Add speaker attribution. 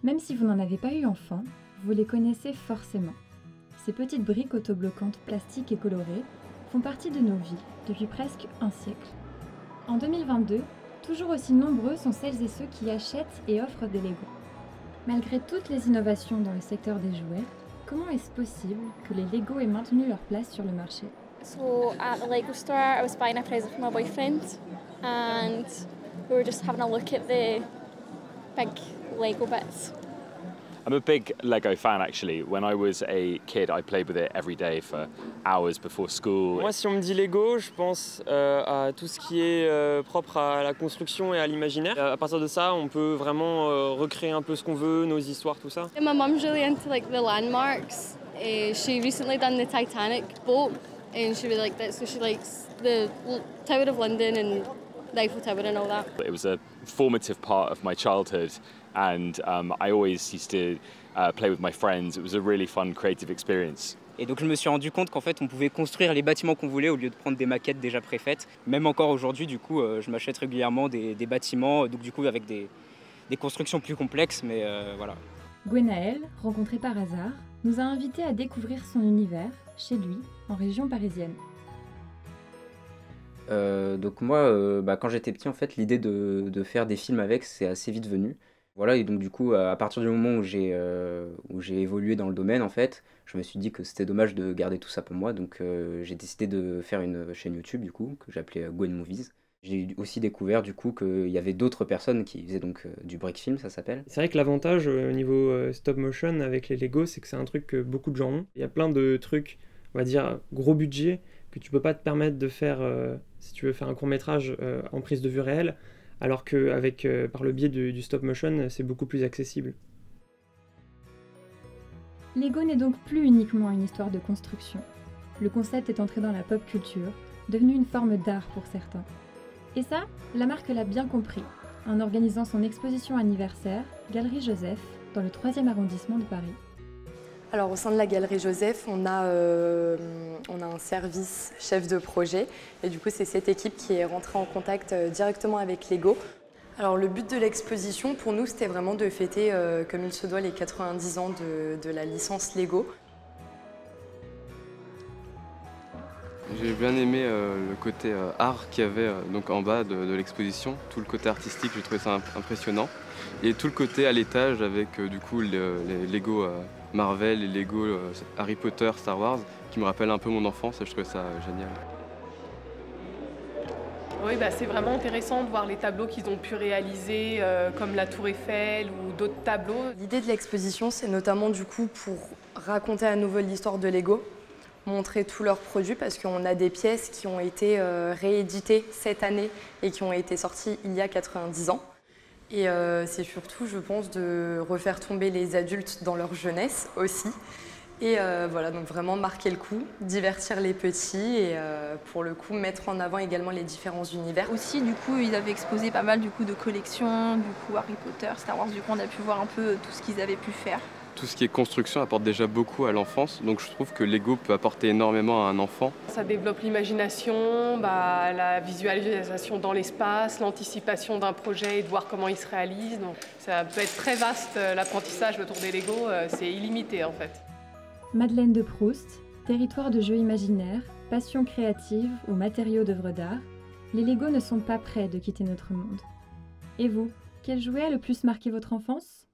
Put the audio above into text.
Speaker 1: Même si vous n'en avez pas eu enfant, vous les connaissez forcément. Ces petites briques autobloquantes plastiques et colorées font partie de nos vies depuis presque un siècle. En 2022, toujours aussi nombreux sont celles et ceux qui achètent et offrent des Lego. Malgré toutes les innovations dans le secteur des jouets, comment est-ce possible que les Lego aient maintenu leur place sur le marché?
Speaker 2: So at the Lego store, I was buying a present for my boyfriend, and we were just having a look at the big Lego bits.
Speaker 3: I'm a big Lego fan actually. When I was a kid, I played with it every day for hours before school.
Speaker 4: Moi, si on me dit Lego, je pense à tout ce qui est propre à la construction et à l'imaginaire. À partir de ça, on peut vraiment recréer un peu ce qu'on veut, nos histoires, tout ça.
Speaker 2: And my mum's really into like the landmarks. She recently done the Titanic boat, and she really liked it. So she likes the Tower of London and the Eiffel Tower and all that.
Speaker 3: It was a formative part of my childhood, and I always used to play with my friends. It was a really fun, creative experience.
Speaker 5: Et donc je me suis rendu compte qu'en fait on pouvait construire les bâtiments qu'on voulait au lieu de prendre des maquettes déjà préfaites. Même encore aujourd'hui, du coup, je m'achète régulièrement des bâtiments, donc du coup avec des constructions plus complexes, mais voilà.
Speaker 1: Gwenaël, rencontrée par hasard, nous a invités à découvrir son univers, chez lui, en région parisienne.
Speaker 5: Donc moi, quand j'étais petit, en fait, l'idée de faire des films avec, c'est assez vite venu. Voilà, et donc du coup, à partir du moment où j'ai évolué dans le domaine, en fait, je me suis dit que c'était dommage de garder tout ça pour moi, donc j'ai décidé de faire une chaîne YouTube, du coup, que j'appelais Gwen Movies. J'ai aussi découvert, du coup, qu'il y avait d'autres personnes qui faisaient donc du break film, ça s'appelle.
Speaker 4: C'est vrai que l'avantage au niveau stop motion avec les Lego, c'est que c'est un truc que beaucoup de gens ont. Il y a plein de trucs, on va dire, gros budget, que tu peux pas te permettre de faire si tu veux faire un court-métrage en prise de vue réelle, alors qu'avec par le biais du stop motion, c'est beaucoup plus accessible.
Speaker 1: Lego n'est donc plus uniquement une histoire de construction. Le concept est entré dans la pop culture, devenu une forme d'art pour certains. Et ça, la marque l'a bien compris, en organisant son exposition anniversaire, Galerie Joseph, dans le 3e arrondissement de Paris.
Speaker 6: Alors au sein de la Galerie Joseph, on a un service chef de projet et du coup c'est cette équipe qui est rentrée en contact directement avec Lego. Alors le but de l'exposition pour nous c'était vraiment de fêter comme il se doit les 90 ans de la licence Lego.
Speaker 7: J'ai bien aimé le côté art qu'il y avait donc en bas de l'exposition, tout le côté artistique, j'ai trouvé ça impressionnant. Et tout le côté à l'étage avec du coup les Lego Marvel, les Lego Harry Potter, Star Wars, qui me rappellent un peu mon enfance et je trouvais ça génial.
Speaker 8: Oui, c'est vraiment intéressant de voir les tableaux qu'ils ont pu réaliser, comme la Tour Eiffel ou d'autres tableaux.
Speaker 6: L'idée de l'exposition, c'est notamment du coup pour raconter à nouveau l'histoire de Lego, montrer tous leurs produits parce qu'on a des pièces qui ont été rééditées cette année et qui ont été sorties il y a 90 ans. Et c'est surtout, je pense, de refaire tomber les adultes dans leur jeunesse aussi. Et voilà, donc vraiment marquer le coup, divertir les petits et pour le coup mettre en avant également les différents univers.
Speaker 9: Aussi, du coup, ils avaient exposé pas mal de collections, du coup Harry Potter, Star Wars, du coup on a pu voir un peu tout ce qu'ils avaient pu faire.
Speaker 7: Tout ce qui est construction apporte déjà beaucoup à l'enfance, donc je trouve que Lego peut apporter énormément à un enfant.
Speaker 8: Ça développe l'imagination, la visualisation dans l'espace, l'anticipation d'un projet et de voir comment il se réalise. Donc ça peut être très vaste, l'apprentissage autour des Lego, c'est illimité en fait.
Speaker 1: Madeleine de Proust, territoire de jeux imaginaires, passion créative ou matériaux d'œuvres d'art, les Lego ne sont pas prêts de quitter notre monde. Et vous, quel jouet a le plus marqué votre enfance ?